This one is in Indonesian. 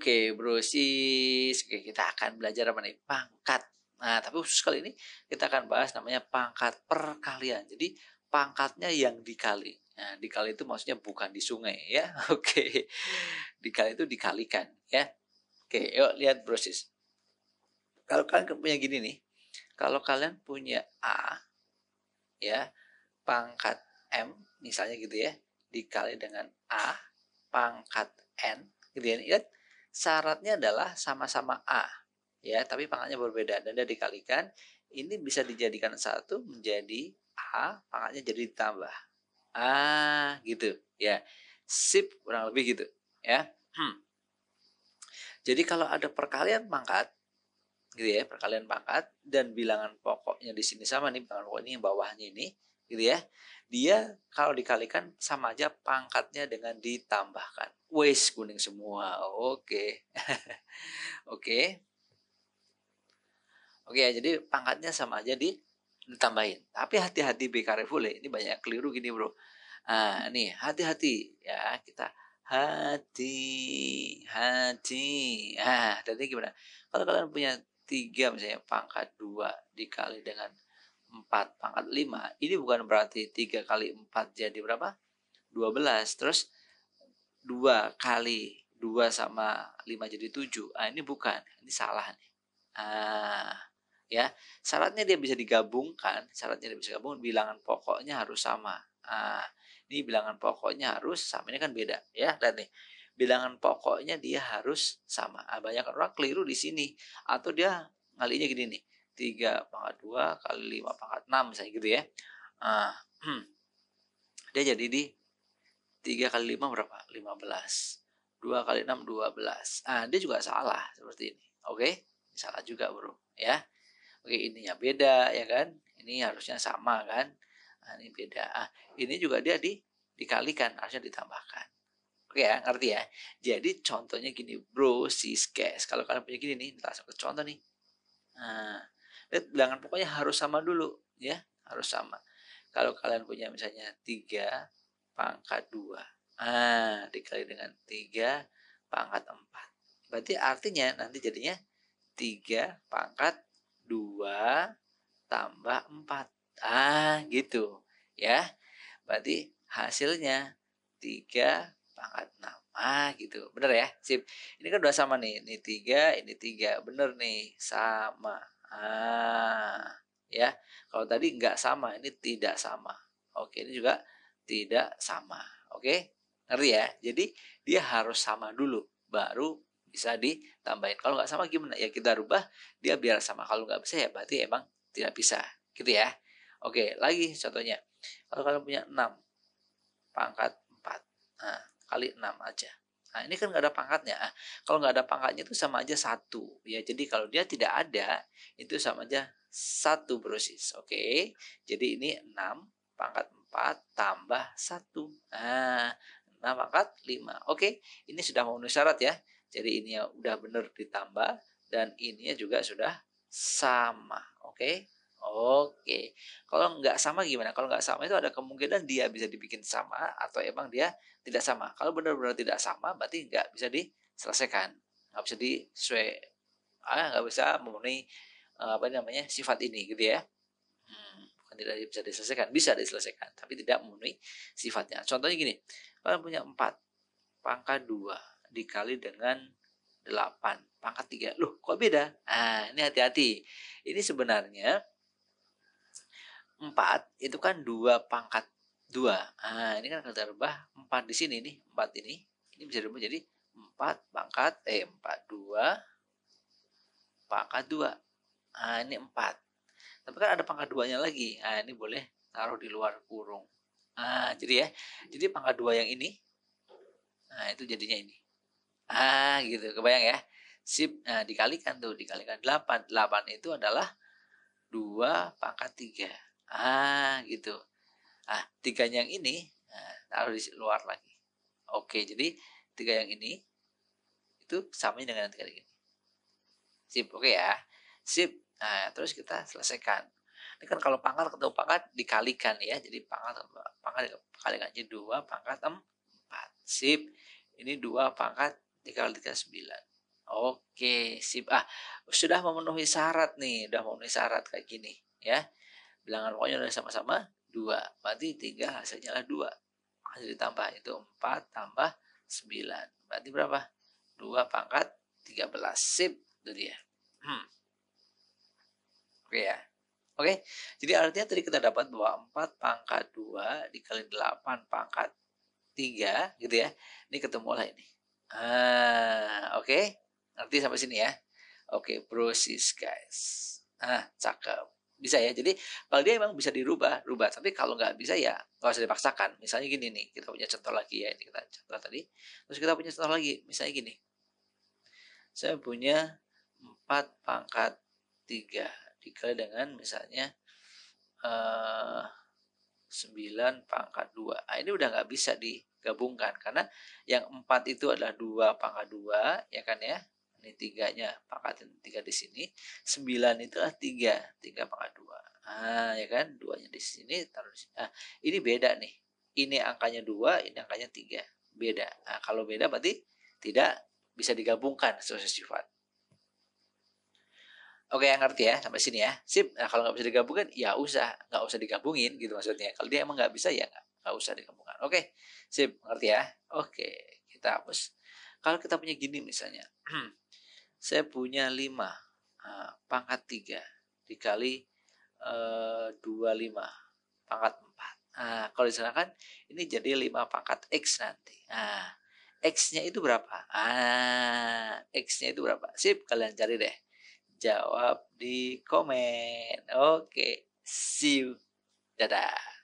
Oke, brosis. Oke, kita akan belajar apa nih? Pangkat. Nah, tapi khusus kali ini kita akan bahas namanya pangkat perkalian. Jadi, pangkatnya yang dikali. Nah, dikali itu maksudnya bukan di sungai ya. Oke. Dikali itu dikalikan ya. Oke, yuk lihat brosis. Kalau kalian punya gini nih, kalau kalian punya A ya, pangkat M misalnya gitu ya, dikali dengan A pangkat N gitu ya. Lihat syaratnya adalah sama-sama A ya, tapi pangkatnya berbeda dan dia dikalikan, ini bisa dijadikan satu menjadi A, pangkatnya jadi ditambah. Gitu ya. Sip, kurang lebih gitu ya. Jadi kalau ada perkalian pangkat gitu ya, perkalian pangkat dan bilangan pokoknya di sini sama nih, bilangan pokok ini yang bawahnya ini gitu ya. Dia kalau dikalikan sama aja pangkatnya dengan ditambahkan. Wes kuning semua. Oke. Oke. Oke, jadi pangkatnya sama aja ditambahin. Tapi hati-hati Bekarefule, ini banyak keliru gini, Bro. Nah, nih hati-hati ya, kita hati. Hati gimana? Kalau kalian punya 3 misalnya pangkat 2 dikali dengan 4 pangkat 5, ini bukan berarti 3 kali 4 jadi berapa? 12. Terus 2 kali 2 sama 5 jadi 7. Ini bukan, ini salah nih. Ya, syaratnya dia bisa gabung, bilangan pokoknya harus sama. Ini bilangan pokoknya harus sama, ini kan beda ya, lihat nih. Bilangan pokoknya dia harus sama. Banyak orang keliru di sini atau dia ngalinya gini nih. 3 pangkat 2 kali 5 pangkat 6 misalnya gitu ya. Ah, dia jadi di 3 kali 5 berapa? 15. 2 kali 6 12. Dia juga salah seperti ini. Oke? Salah juga, Bro, ya. Oke, ininya beda ya kan? Ini harusnya sama kan? Ini beda. Ini juga dia dikalikan, harusnya ditambahkan. Oke ya, ngerti ya? Jadi contohnya gini, bro, sis, guys. Kalau kalian punya gini nih, langsung ke contoh nih. Nah, lihat bilangan pokoknya harus sama dulu ya, harus sama. Kalau kalian punya misalnya 3 pangkat 2. Dikali dengan 3 pangkat 4. Berarti artinya nanti jadinya 3 pangkat 2 tambah 4. Gitu ya. Berarti hasilnya 3 pangkat 6. Gitu. Bener ya? Sip. Ini kan udah sama nih. Ini 3, ini 3. Bener nih, sama. Ya. Kalau tadi nggak sama, ini tidak sama. Oke, ini juga tidak sama. Oke? Ngerti ya? Jadi dia harus sama dulu, baru bisa ditambahin. Kalau nggak sama gimana? Ya kita rubah, dia biar sama. Kalau nggak bisa ya berarti emang tidak bisa. Gitu ya. Oke, lagi contohnya. Kalau kalian punya 6 pangkat 4. Kali 6 aja. Ini kan nggak ada pangkatnya. Kalau nggak ada pangkatnya itu sama aja 1. Ya, jadi kalau dia tidak ada, itu sama aja 1 brosis. Oke. Jadi ini 6 pangkat 4 tambah 1. 6 pangkat 5. Oke, ini sudah memenuhi syarat ya. Jadi ini udah benar ditambah dan ininya juga sudah sama. Oke. Oke. Kalau nggak sama gimana? Kalau nggak sama itu ada kemungkinan dia bisa dibikin sama atau emang dia tidak sama. Kalau benar-benar tidak sama berarti nggak bisa diselesaikan. Nggak bisa nggak bisa memenuhi apa namanya sifat ini gitu ya. Bukan tidak bisa diselesaikan, bisa diselesaikan, tapi tidak memenuhi sifatnya. Contohnya gini, kalian punya 4 pangkat 2 dikali dengan 8 pangkat 3. Loh, kok beda? Ini hati-hati. Ini sebenarnya 4 itu kan 2 pangkat 2. Ini kan kita rubah 4 di sini nih, 4 ini. Ini bisa dirubah jadi 2 pangkat 2. Ini 4. Tapi kan ada pangkat 2-nya lagi. Ini boleh taruh di luar kurung. Jadi ya. Jadi pangkat 2 yang ini, itu jadinya ini. Gitu. Kebayang ya? Sip. Dikalikan 8. 8 itu adalah 2 pangkat 3. Gitu. 3 yang ini taruh di luar lagi. Oke, jadi 3 yang ini itu samanya dengan 3 yang ini. Sip, oke ya. Sip. Terus kita selesaikan. Ini kan kalau pangkat ketemu pangkat dikalikan ya. Jadi pangkat dikalikan jadi 2 pangkat 4. Sip. Ini 2 pangkat dikali 3 9. Oke, sip. Ah, sudah memenuhi syarat nih, udah memenuhi syarat kayak gini, ya. Bilangan pokoknya udah sama-sama 2, berarti 3 hasilnya adalah 2. Hasil ditambah itu 4 tambah 9. Berarti berapa? 2 pangkat 13. Sip, itu dia. Hmm, oke ya. Oke, jadi artinya tadi kita dapat bahwa 4 pangkat 2 dikali 8 pangkat 3 gitu ya. Ini ketemulah ini. Oke. Ngerti sampai sini ya? Oke, proses guys. Cakep. Bisa ya. Jadi kalau dia emang bisa dirubah, rubah. Tapi kalau nggak bisa ya nggak usah dipaksakan. Misalnya gini nih, kita punya contoh lagi ya. Ini kita contoh tadi. Terus kita punya contoh lagi. Misalnya gini. Saya punya 4 pangkat 3 dikali dengan misalnya eh 9 pangkat 2. Nah, ini udah nggak bisa digabungkan karena yang 4 itu adalah 2 pangkat 2, ya kan ya. Ini tiganya pangkatin 3 di sini. 9 itu adalah 3, 3 pangkat 2. Ya kan, 2-nya di sini, taruh di sini. Nah, ini beda nih. Ini angkanya 2, ini angkanya 3. Beda. Nah, kalau beda berarti tidak bisa digabungkan sesuai sifat. Oke, yang ngerti ya sampai sini ya. Sip. Nah, kalau nggak bisa digabungkan, ya nggak usah digabungin gitu maksudnya. Kalau dia emang nggak bisa ya nggak usah digabungkan. Oke, sip, ngerti ya. Oke, kita hapus. Kalau kita punya gini misalnya, saya punya 5 pangkat 3 dikali 25 pangkat 4. Nah, kalau di sana kan ini jadi 5 pangkat X nanti. Nah, X-nya itu berapa? X-nya itu berapa? Sip, kalian cari deh. Jawab di komen. Oke, see you. Dadah.